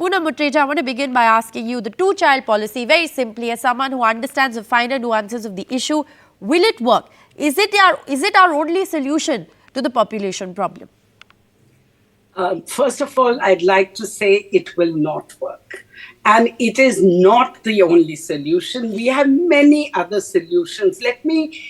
Poonam Mutreja, I want to begin by asking you the two-child policy, very simply, as someone who understands the finer nuances of the issue, will it work? Is it our only solution to the population problem? First of all, I'd like to say it will not work. And it is not the only solution. We have many other solutions. Let me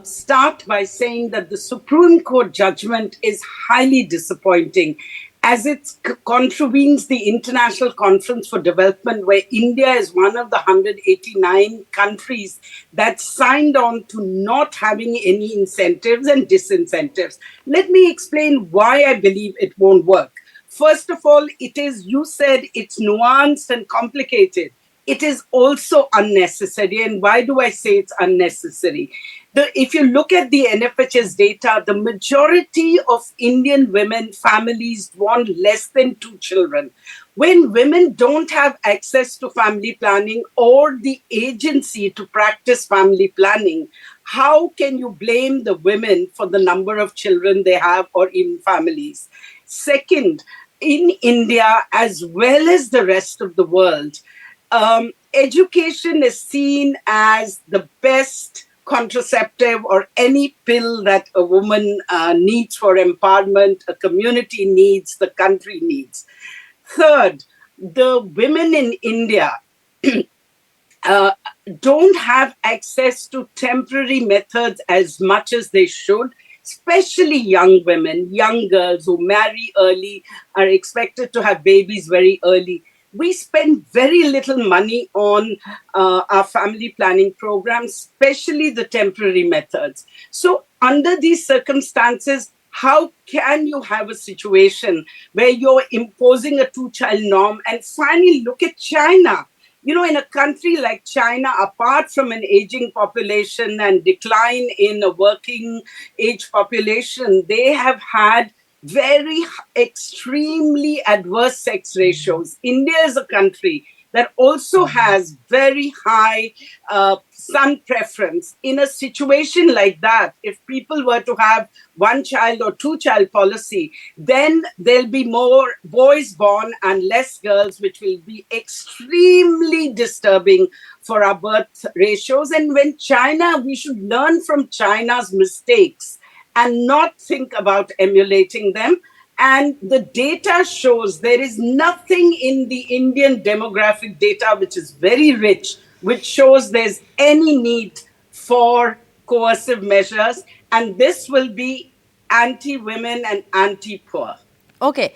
start by saying that the Supreme Court judgment is highly disappointing as it contravenes the International Conference for Development, where India is one of the 189 countries that signed on to not having any incentives and disincentives. Let me explain why I believe it won't work. First of all, you said it's nuanced and complicated. It is also unnecessary. And why do I say it's unnecessary? If you look at the NFHS data, the majority of Indian women families want less than 2 children. When women don't have access to family planning or the agency to practice family planning, how can you blame the women for the number of children they have or in families? Second, in India, as well as the rest of the world, education is seen as the best contraceptive or any pill that a woman needs for empowerment, a community needs, the country needs. Third, the women in India don't have access to temporary methods as much as they should, especially young women, young girls who marry early, are expected to have babies very early. We spend very little money on our family planning programs, especially the temporary methods. So under these circumstances, how can you have a situation where you're imposing a two-child norm? And finally, look at China. You know, in a country like China, apart from an aging population and decline in a working age population, they have had very extremely adverse sex ratios. India is a country that also has very high son preference. In a situation like that, if people were to have one child or two-child policy, then there'll be more boys born and less girls, which will be extremely disturbing for our birth ratios. And when China, we should learn from China's mistakes and not think about emulating them. And the data shows there is nothing in the Indian demographic data, which is very rich, which shows there's any need for coercive measures. And this will be anti-women and anti-poor. Okay.